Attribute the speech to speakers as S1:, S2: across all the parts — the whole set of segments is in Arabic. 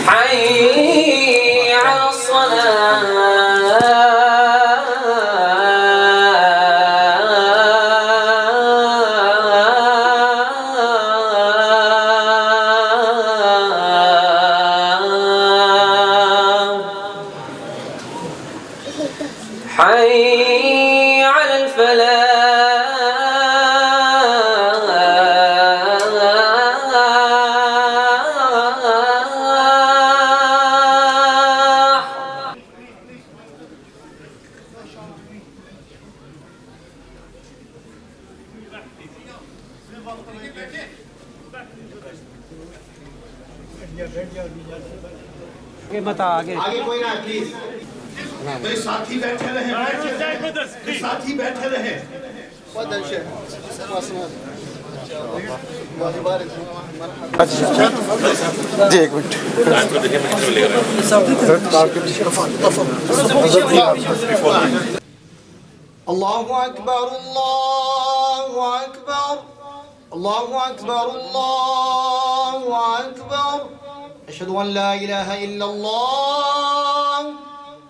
S1: حي على الصلاة حي على الفلاح
S2: आगे कोई ना प्लीज तो साथी बैठे रहे साथी बैठे रहे
S3: जी एक मिनट
S2: الله أكبر الله أكبر الله أكبر الله أكبر أشهد أن لا إله إلا الله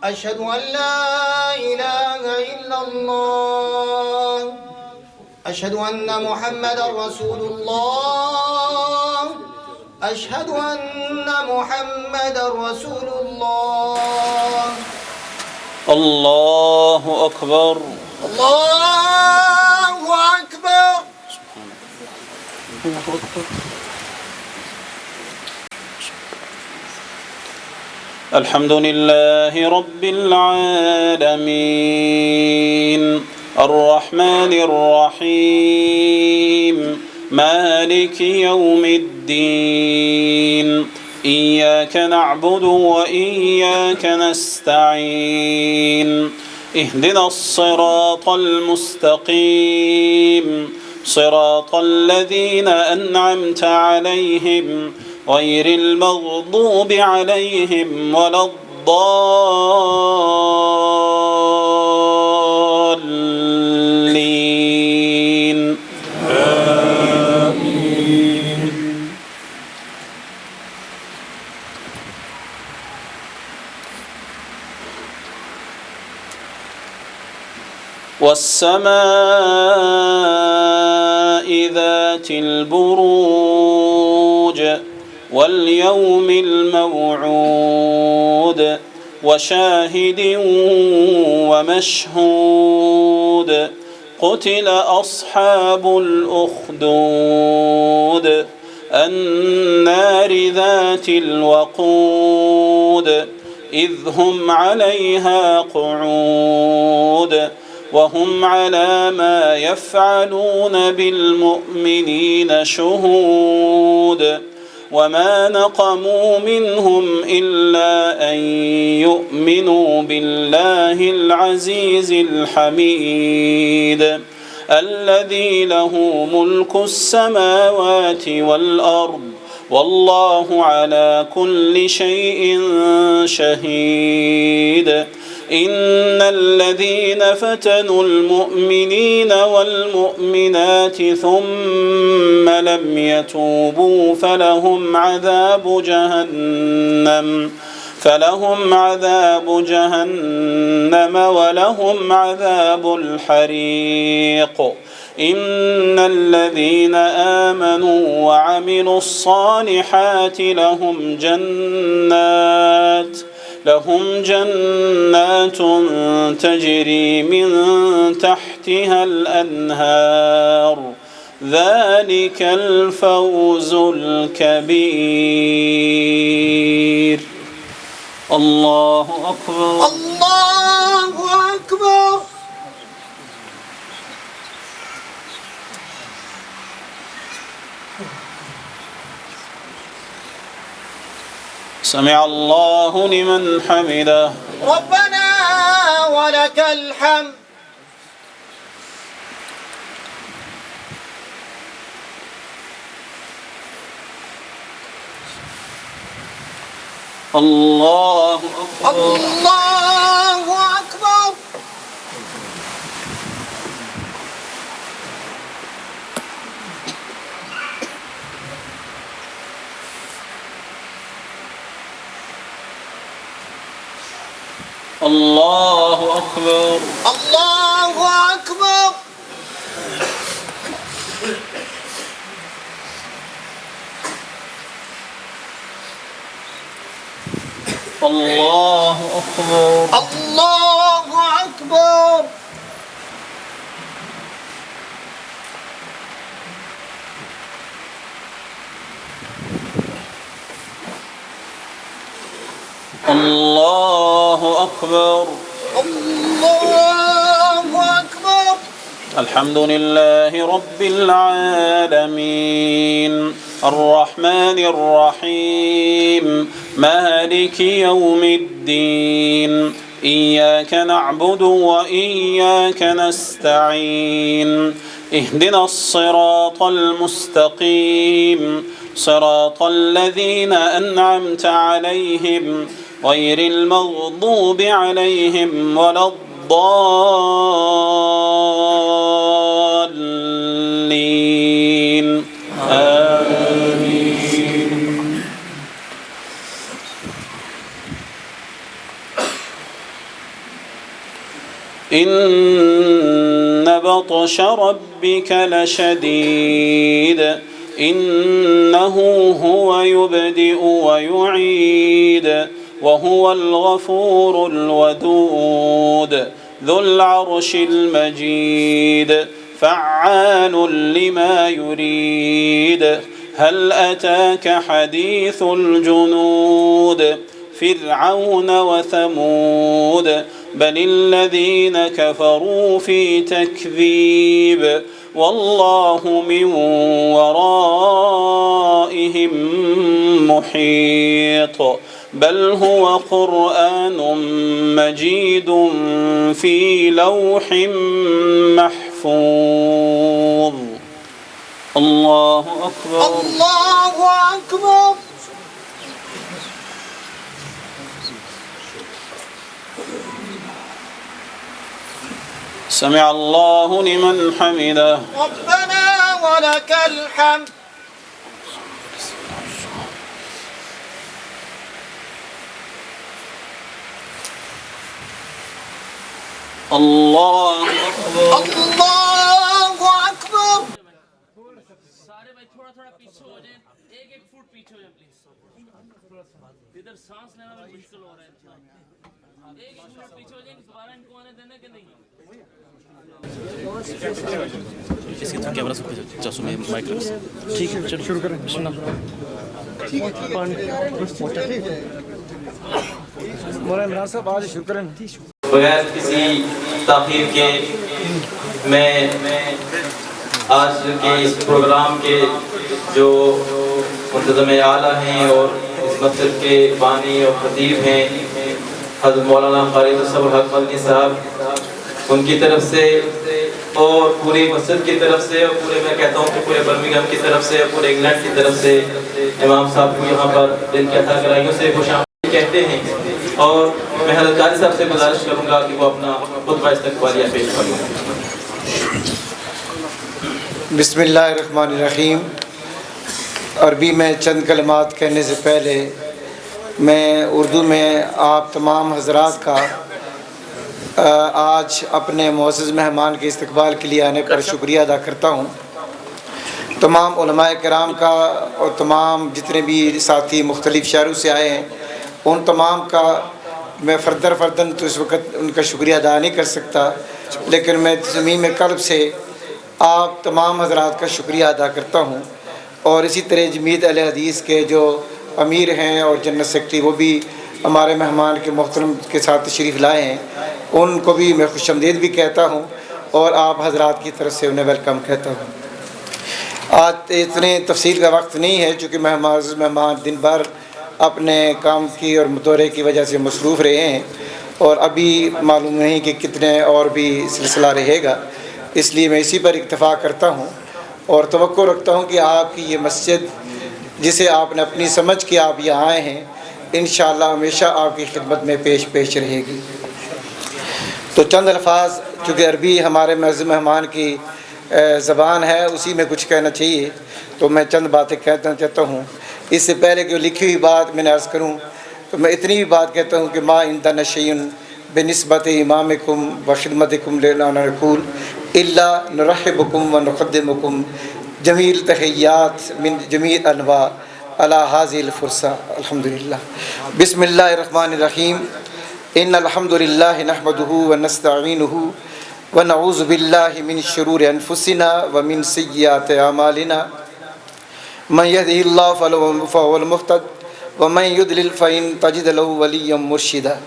S2: أشهد أن لا إله إلا الله أشهد أن محمدا رسول الله أشهد أن محمدا رسول الله
S4: الله أكبر
S2: الله أكبر
S4: الحمد لله رب العالمين الرحمن الرحيم مالك يوم الدين إياك نعبد وإياك نستعين اهدنا الصراط المستقيم صراط الذين أنعمت عليهم غير المغضوب عليهم ولا الضالين آمين. والسماء ذات البروج واليوم الموعود وشاهد ومشهود قتل أصحاب الأخدود النار ذات الوقود إذ هم عليها قعود وهم على ما يفعلون بالمؤمنين شهود وما نقموا منهم إلا أن يؤمنوا بالله العزيز الحميد الذي له ملك السماوات والأرض والله على كل شيء شهيد إن الذين فتنوا المؤمنين والمؤمنات ثم لم يتوبوا فلهم عذاب جهنم ولهم عذاب الحريق إن الذين آمنوا وعملوا الصالحات لهم جنات تجري من تحتها الأنهار ذلك الفوز الكبير الله أكبر
S2: الله أكبر
S4: سمع الله لمن حمده
S2: ربنا ولك الحمد
S4: الله أكبر
S2: الله أكبر
S4: الله أكبر
S5: الله أكبر.
S4: الله أكبر
S5: الله أكبر.
S4: الله أكبر
S5: الله أكبر.
S4: الحمد لله رب العالمين الرحمن الرحيم مالك يوم الدين إياك نعبد وإياك نستعين اهدنا الصراط المستقيم صراط الذين أنعمت عليهم غير المغضوب عليهم ولا الضالين آمين. إن بطش ربك لشديد إنه هو يبدئ ويعيد وهو الغفور الودود ذو العرش المجيد فعال لما يريد هل أتاك حديث الجنود فرعون وثمود بل الذين كفروا في تكذيب والله من ورائهم محيط بل هو قرآن مجيد في لوح محفوظ. الله أكبر
S5: الله أكبر.
S4: سمع الله لمن حمده
S5: ربنا ولك الحمد.
S4: الله أكبر
S5: الله أكبر.
S6: سارے بھائی تھوڑا تھوڑا پیچھے ہو جائیں ایک ایک فٹ پیچھے ہو جائیں پلیز ادھر سانس لینا بھی مشکل ہو رہا ہے ایک ایک فٹ پیچھے ہو جائیں دوبارہ ان کو آنے دینا کہ نہیں
S7: اس کی کیمرہ سے چاسو میں مائک ٹھیک ہے چلو شروع کریں بسم اللہ مولانا عمران صاحب آج شروع کریں
S8: بغیر کسی تاخیر کے میں آج کے اس پروگرام کے جو منتظم اعلیٰ ہیں اور اس مسجد کے بانی اور خطیب ہیں حضرت مولانا خالد الصبر حق مدنی صاحب ان کی طرف سے اور پوری مسجد کی طرف سے اور پورے میں کہتا ہوں کہ پورے برمنگھم کی طرف سے اور پورے انگلینڈ کی طرف سے امام صاحب کو یہاں پر دل کی عطا کرائیوں سے خوش آمدید کہتے ہیں اور میں حضرت قاری صاحب سے گزارش کروں گا کہ وہ اپنا خطبہ استقبالیہ پیش کریں.
S3: بسم اللہ الرحمن الرحیم. عربی میں چند کلمات کہنے سے پہلے میں اردو میں آپ تمام حضرات کا آج اپنے معزز مہمان کے استقبال کے لیے آنے پر شکریہ ادا کرتا ہوں. تمام علماء کرام کا اور تمام جتنے بھی ساتھی مختلف شہروں سے آئے ہیں ان تمام کا میں فردن تو اس وقت ان کا شکریہ ادا نہیں کر سکتا، لیکن میں صمیم قلب سے آپ تمام حضرات کا شکریہ ادا کرتا ہوں. اور اسی طرح جمعیت اہل حدیث کے جو امیر ہیں اور جنرل سیکرٹری وہ بھی ہمارے مہمان کے محترم کے ساتھ تشریف لائے ہیں، ان کو بھی میں خوش آمدید بھی کہتا ہوں اور آپ حضرات کی طرف سے انہیں ویلکم کہتا ہوں. آج اتنے تفصیل کا وقت نہیں ہے چونکہ مہمان دن بھر اپنے کام کی اور مطالعے کی وجہ سے مصروف رہے ہیں اور ابھی معلوم نہیں کہ کتنے اور بھی سلسلہ رہے گا، اس لیے میں اسی پر اکتفا کرتا ہوں اور توقع رکھتا ہوں کہ آپ کی یہ مسجد جسے آپ نے اپنی سمجھ کے آپ یہاں آئے ہیں انشاءاللہ ہمیشہ آپ کی خدمت میں پیش رہے گی. تو چند الفاظ چونکہ عربی ہمارے معزز مہمان کی زبان ہے اسی میں کچھ کہنا چاہیے تو میں چند باتیں کہنا چاہتا ہوں. اس سے پہلے کہ لکھی ہوئی بات میں نے عرض کروں تو میں اتنی بھی بات کہتا ہوں کہ ما عندنا شیء بنسبت امامکم وخدمتکم لنا نقول الا نرحبکم ونقدمکم جمیل تحیات من جمیل انواع علی هذه الفرصہ. الحمدللہ. بسم اللہ الرحمن الرحیم. ان الحمد للہ نحمده ونستعینه ونعوذ باللہ من شرور انفسنا ومن سیئات اعمالنا من يهده الله فهو المهتد ومن يضلل فإن تجد له وليا مرشدا.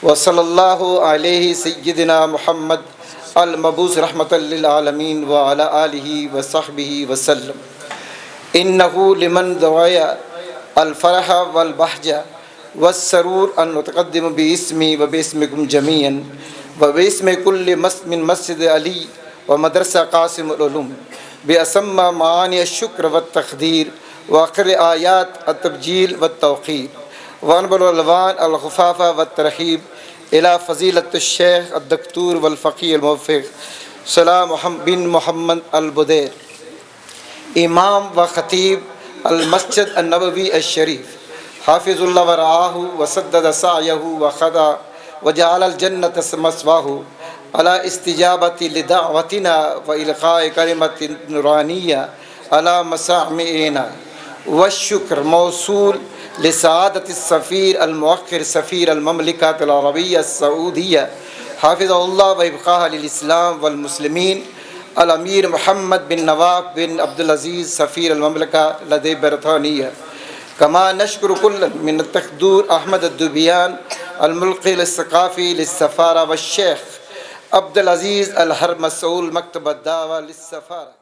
S3: وصلى الله عليه سيدنا محمد المبعوث رحمة للعالمين وعلى آله وصحبه وسلم. إنه لمن دعا الفرح والبهجة والسرور أن نتقدم باسمي وباسمكم جميعا وباسم كل من مسجد علي ومدرسة قاسم العلوم بأسمى معاني الشكر والتقدير وآخر آيات التبجيل والتوقير وأنبل الألوان الخفافة والترحيب إلى فضيلة الشيخ الدكتور والفقيه الموفق صلاح بن محمد البدير امام وخطيب المسجد النبوي الشريف حافظ الله ورعاه وسدد سعيه وخدا وجعل الجنة مثواه على استجابة لدعوتنا وإلقاء كلمة نورانية على مسامعنا. والشكر موصول لسعادة السفير المؤخر سفير المملكة العربية السعودية حافظه الله وإبقاها للإسلام والمسلمين الأمير محمد بن نواف بن عبد العزيز سفير المملكة لدى بريطانيا. كما نشكر كل من الدكتور أحمد الدبيان الملقي للثقافي للسفارة والشيخ عبد العزيز الحرب مسؤول مكتب الدعوة للسفارة.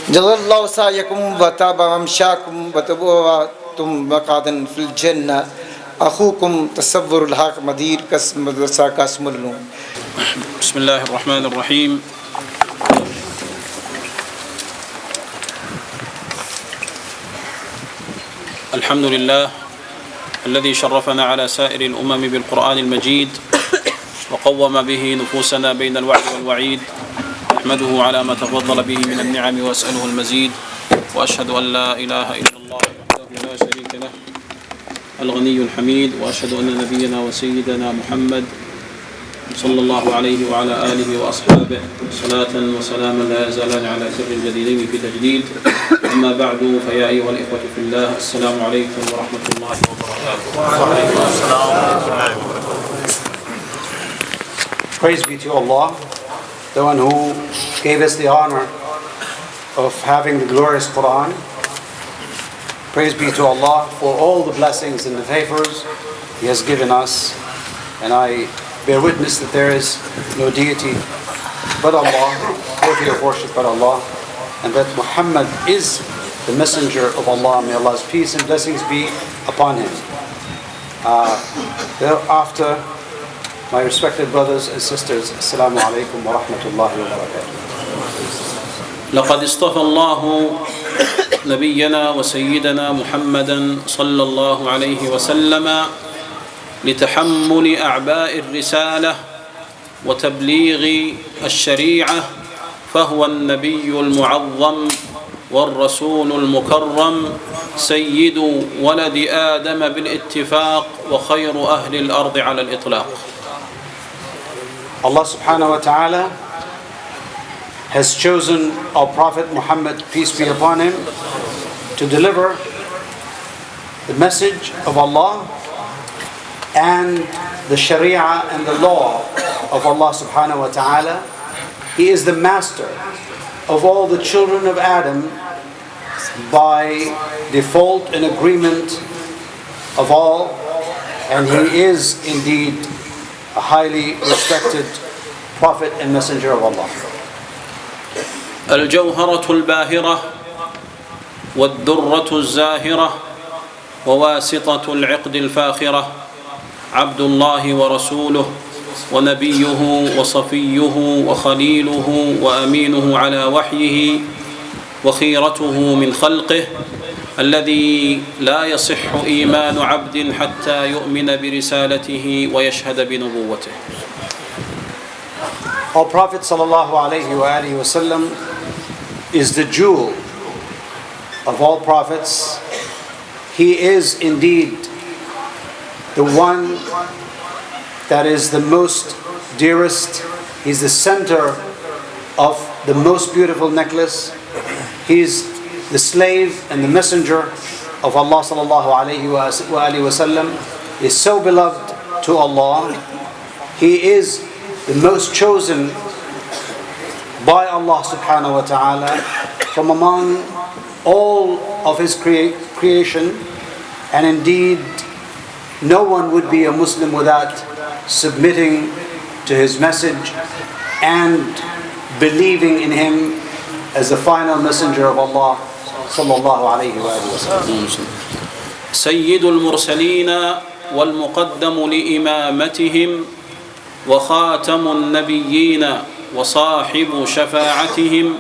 S3: جزا الله سعيكم وتاب ممشاكم وتبوأتم مقعدا في الجنة. أخوكم تصور الحق مدير مدرسة قاسم العلوم.
S4: بسم الله الرحمن الرحيم. الحمد لله الذي شرفنا على سائر الأمم بالقرآن المجيد وقوم به نفوسنا بين الوعد والوعيد. أحمده على ما تفضل به من النعم وأسأله المزيد. وأشهد أن لا إله إلا الله وحده لا شريك له الغني الحميد. وأشهد أن نبينا وسيدنا محمد صلى الله عليه وعلى آله وأصحابه صلاة وسلاما لا يزالان على سر الجديدين في تجديد. أما بعد فيا أيها الإخوة في الله السلام عليكم ورحمة الله وبركاته.
S9: Praise be to Allah, the one who gave us the honor of having the glorious Quran. Praise be to Allah for all the blessings and the favors He has given us. And I bear witness that there is no deity but Allah, worthy of worship but Allah, and that Muhammad is the messenger of Allah. May Allah's peace and blessings be upon him. Thereafter, my respected brothers and sisters, Assalamu alaikum wa rahmatullahi wa barakatuh.
S4: لقد اصطفى الله نبينا وسيدنا محمدا صلى الله عليه وسلم لتحمل أعباء الرسالة وتبليغ الشريعة، فهو النبي المعظم والرسول المكرم سيد ولد آدم بالاتفاق وخير أهل الأرض على الإطلاق.
S9: Allah subhanahu wa ta'ala has chosen our Prophet Muhammad, peace be upon him, to deliver the message of Allah and the Sharia and the law of Allah subhanahu wa ta'ala. He is the master of all the children of Adam by default and agreement of all, and he is indeed a highly respected prophet and messenger of Allah.
S4: الجوهرة الباهرة والدرة الزاهرة وواسطة العقد الفاخرة، عبد الله ورسوله ونبيه وصفيه وخليله وأمينه على وحيه وخيرته من خلقه، الذي لا يصح إيمان عبد حتى يؤمن برسالته ويشهد بنبوته.
S9: Our Prophet sallallahu alayhi wa alihi wa sallam is the jewel of all prophets. He is indeed the one that is the most dearest. He's the center of the most beautiful necklace. He's the slave and the messenger of Allah sallallahu alayhi wa sallam. Is so beloved to Allah. He is the most chosen by Allah subhanahu wa ta'ala from among all of His creation, and indeed no one would be a Muslim without submitting to His message and believing in Him as the final messenger of Allah sallallahu alayhi wa sallam.
S4: سيد المرسلين والمقدم لإمامتهم وخاتم النبيين وصاحب شفاعتهم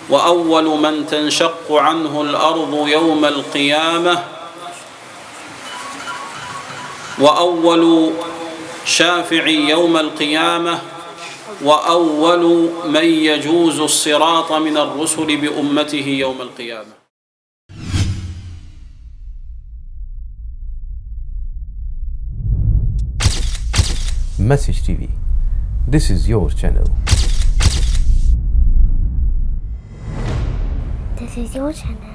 S4: وأول من تنشق عنه الأرض يوم القيامة وأول شافع يوم القيامة وأول من يجوز الصراط من الرسل بأمته يوم القيامة.
S10: Message TV. This is your channel.
S11: This is your channel.